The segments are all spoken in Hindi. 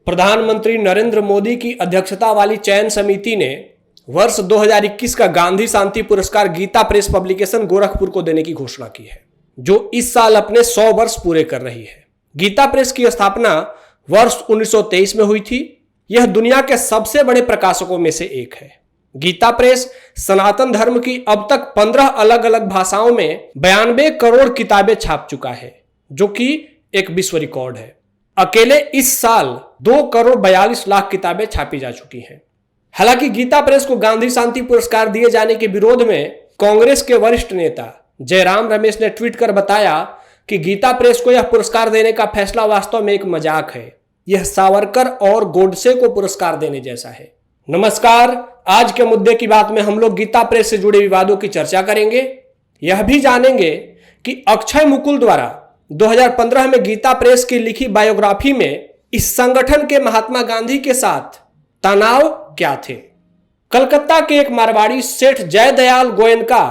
प्रधानमंत्री नरेंद्र मोदी की अध्यक्षता वाली चयन समिति ने वर्ष 2021 का गांधी शांति पुरस्कार गीता प्रेस पब्लिकेशन गोरखपुर को देने की घोषणा की है, जो इस साल अपने 100 वर्ष पूरे कर रही है। गीता प्रेस की स्थापना वर्ष 1923 में हुई थी। यह दुनिया के सबसे बड़े प्रकाशकों में से एक है। गीता प्रेस सनातन धर्म की अब तक 15 अलग अलग भाषाओं में 92 करोड़ किताबें छाप चुका है, जो कि एक विश्व रिकॉर्ड है। अकेले इस साल 2 करोड़ 42 लाख किताबें छापी जा चुकी हैं। हालांकि गीता प्रेस को गांधी शांति पुरस्कार दिए जाने के विरोध में कांग्रेस के वरिष्ठ नेता जयराम रमेश ने ट्वीट कर बताया कि गीता प्रेस को यह पुरस्कार देने का फैसला वास्तव में एक मजाक है। यह सावरकर और गोडसे को पुरस्कार देने जैसा है। नमस्कार, आज के मुद्दे की बात में हम लोग गीता प्रेस से जुड़े विवादों की चर्चा करेंगे। यह भी जानेंगे कि अक्षय मुकुल द्वारा 2015 में गीता प्रेस की लिखी बायोग्राफी में इस संगठन के महात्मा गांधी के साथ तनाव क्या थे। कलकत्ता के एक मारवाड़ी सेठ जयदयाल गोयनका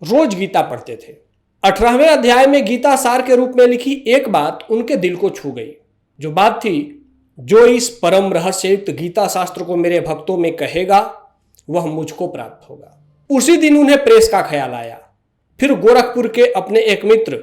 रोज गीता पढ़ते थे। 18वें अध्याय में गीता सार के रूप में लिखी एक बात उनके दिल को छू गई। जो बात थी, जो इस परम रहस्ययुक्त गीता शास्त्र को मेरे भक्तों में कहेगा वह मुझको प्राप्त होगा। उसी दिन उन्हें प्रेस का ख्याल आया। फिर गोरखपुर के अपने एक मित्र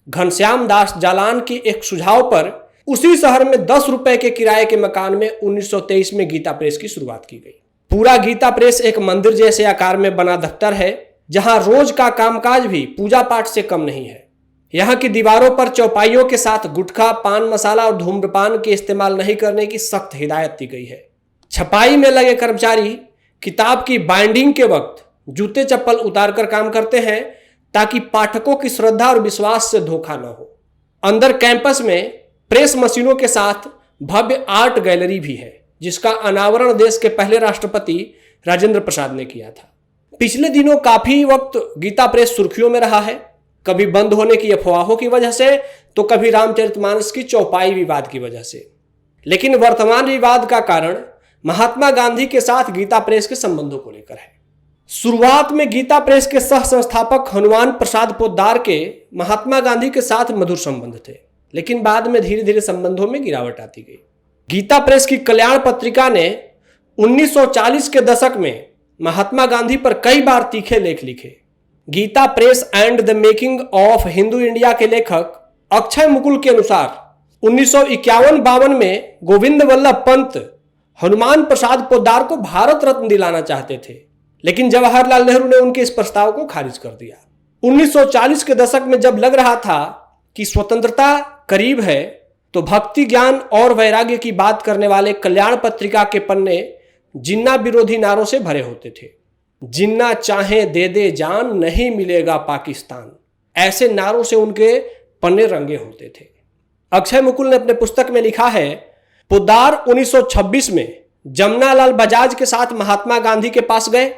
घनश्याम दास जालान के एक सुझाव पर उसी शहर में 10 रुपए के किराए के मकान में 1923 में गीता प्रेस की शुरुआत की गई। पूरा गीता प्रेस एक मंदिर जैसे आकार में बना दफ्तर है, जहां रोज का कामकाज भी पूजा पाठ से कम नहीं है। यहाँ की दीवारों पर चौपाइयों के साथ गुटखा, पान मसाला और धूम्रपान के इस्तेमाल नहीं करने की सख्त हिदायत दी गई है। छपाई में लगे कर्मचारी किताब की बाइंडिंग के वक्त जूते चप्पल उतारकर काम करते हैं, ताकि पाठकों की श्रद्धा और विश्वास से धोखा न हो। अंदर कैंपस में प्रेस मशीनों के साथ भव्य आर्ट गैलरी भी है, जिसका अनावरण देश के पहले राष्ट्रपति राजेंद्र प्रसाद ने किया था। पिछले दिनों काफी वक्त गीता प्रेस सुर्खियों में रहा है, कभी बंद होने की अफवाहों की वजह से, तो कभी रामचरितमानस की चौपाई विवाद की वजह से। लेकिन वर्तमान विवाद का कारण महात्मा गांधी के साथ गीता प्रेस के संबंधों को लेकर है। शुरुआत में गीता प्रेस के सह संस्थापक हनुमान प्रसाद पोद्दार के महात्मा गांधी के साथ मधुर संबंध थे, लेकिन बाद में धीरे धीरे संबंधों में गिरावट आती गई। गीता प्रेस की कल्याण पत्रिका ने 1940 के दशक में महात्मा गांधी पर कई बार तीखे लेख लिखे। Gita press and the making of Hindu India के लेखक अक्षय मुकुल के अनुसार 1951-52 में गोविंद वल्लभ पंत हनुमान प्रसाद पोद्दार को भारत रत्न दिलाना चाहते थे, लेकिन जवाहरलाल नेहरू ने उनके इस प्रस्ताव को खारिज कर दिया। 1940 के दशक में जब लग रहा था कि स्वतंत्रता करीब है, तो भक्ति, ज्ञान और वैराग्य की बात करने वाले कल्याण पत्रिका के पन्ने जिन्ना विरोधी नारों से भरे होते थे। जिन्ना चाहे दे दे जान, नहीं मिलेगा पाकिस्तान, ऐसे नारों से उनके पन्ने रंगे होते थे। अक्षय मुकुल ने अपने पुस्तक में लिखा है, पोद्दार 1926 में जमनालाल बजाज के साथ महात्मा गांधी के पास गए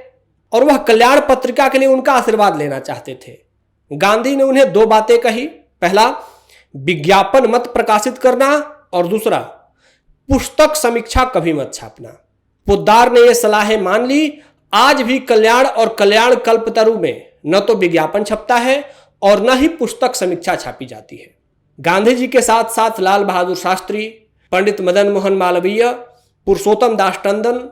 और वह कल्याण पत्रिका के लिए उनका आशीर्वाद लेना चाहते थे। गांधी ने उन्हें 2 बातें कही। पहला, विज्ञापन मत प्रकाशित करना, और दूसरा, पुस्तक समीक्षा कभी मत छापना। पोद्दार ने यह सलाहें मान ली। आज भी कल्याण और कल्याण कल्पतरु में न तो विज्ञापन छपता है और न ही पुस्तक समीक्षा छापी जाती है। गांधी जी के साथ साथ लाल बहादुर शास्त्री, पंडित मदन मोहन मालवीय, पुरुषोत्तम दास टंडन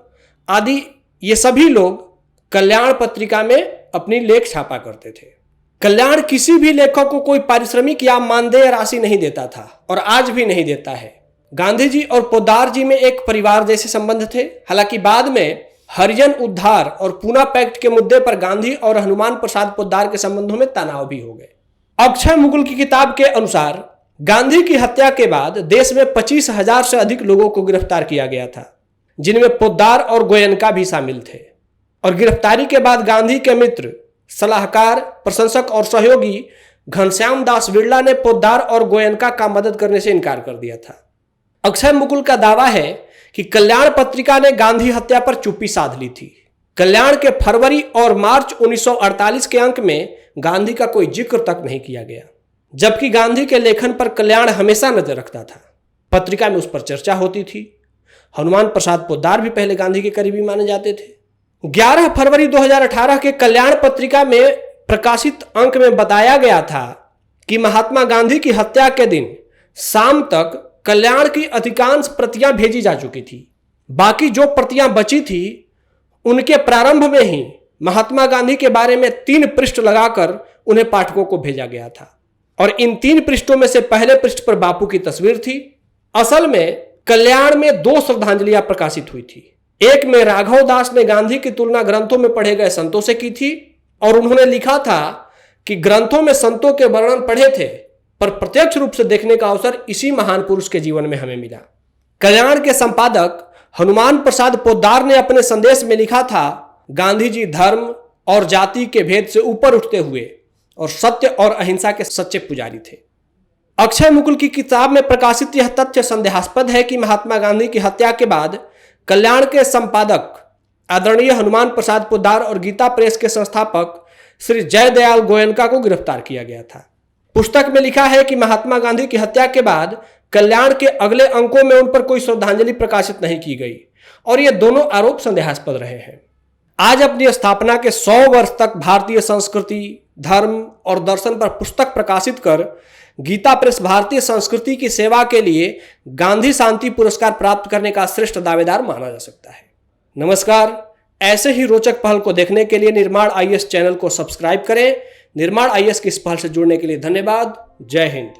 आदि ये सभी लोग कल्याण पत्रिका में अपनी लेख छापा करते थे। कल्याण किसी भी लेखक को कोई पारिश्रमिक या मानदेय राशि नहीं देता था और आज भी नहीं देता है। गांधी जी और पोद्दार जी में एक परिवार जैसे संबंध थे। हालांकि बाद में हरिजन उद्धार और पूना पैक्ट के मुद्दे पर गांधी और हनुमान प्रसाद पोद्दार के संबंधों में तनाव भी हो गए। अक्षय मुकुल की किताब के अनुसार गांधी की हत्या के बाद देश में 25,000 से अधिक लोगों को गिरफ्तार किया गया था, जिनमें पोद्दार और गोयनका भी शामिल थे। और गिरफ्तारी के बाद गांधी के मित्र, सलाहकार, प्रशंसक और सहयोगी घनश्याम दास बिरला ने पोद्दार और गोयनका का मदद करने से इनकार कर दिया था। अक्षय मुकुल का दावा है कि कल्याण पत्रिका ने गांधी हत्या पर चुप्पी साध ली थी। कल्याण के फरवरी और मार्च 1948 के अंक में गांधी का कोई जिक्र तक नहीं किया गया, जबकि गांधी के लेखन पर कल्याण हमेशा नजर रखता था। पत्रिका में उस पर चर्चा होती थी। हनुमान प्रसाद पोद्दार भी पहले गांधी के करीबी माने जाते थे। 11 फरवरी 2018 के कल्याण पत्रिका में प्रकाशित अंक में बताया गया था कि महात्मा गांधी की हत्या के दिन शाम तक कल्याण की अधिकांश प्रतियां भेजी जा चुकी थी। बाकी जो प्रतियां बची थी उनके प्रारंभ में ही महात्मा गांधी के बारे में 3 पृष्ठ लगाकर उन्हें पाठकों को भेजा गया था और इन 3 पृष्ठों में से पहले पृष्ठ पर बापू की तस्वीर थी। असल में कल्याण में 2 श्रद्धांजलियां प्रकाशित हुई थी। एक में राघव दास ने गांधी की तुलना ग्रंथों में पढ़े गए संतों से की थी और उन्होंने लिखा था कि ग्रंथों में संतों के वर्णन पढ़े थे पर प्रत्यक्ष रूप से देखने का अवसर इसी महान पुरुष के जीवन में हमें मिला। कल्याण के संपादक हनुमान प्रसाद पोद्दार ने अपने संदेश में लिखा था, गांधी जी धर्म और जाति के भेद से ऊपर उठते हुए और सत्य और अहिंसा के सच्चे पुजारी थे। अक्षय मुकुल की किताब में प्रकाशित यह तथ्य संदेहास्पद है कि महात्मा गांधी की हत्या के बाद कल्याण के संपादक आदरणीय हनुमान प्रसाद पोद्दार और गीता प्रेस के संस्थापक श्री जयदयाल गोयनका को गिरफ्तार किया गया था। पुस्तक में लिखा है कि महात्मा गांधी की हत्या के बाद कल्याण के अगले अंकों में उन पर कोई श्रद्धांजलि प्रकाशित नहीं की गई और ये दोनों आरोप संदेहास्पद रहे हैं। आज अपनी स्थापना के 100 वर्ष तक भारतीय संस्कृति, धर्म और दर्शन पर पुस्तक प्रकाशित कर गीता प्रेस भारतीय संस्कृति की सेवा के लिए गांधी शांति पुरस्कार प्राप्त करने का श्रेष्ठ दावेदार माना जा सकता है। नमस्कार, ऐसे ही रोचक पहल को देखने के लिए निर्माण आईएएस चैनल को सब्सक्राइब करें। निर्माण आईएएस की इस पहल से जुड़ने के लिए धन्यवाद। जय हिंद।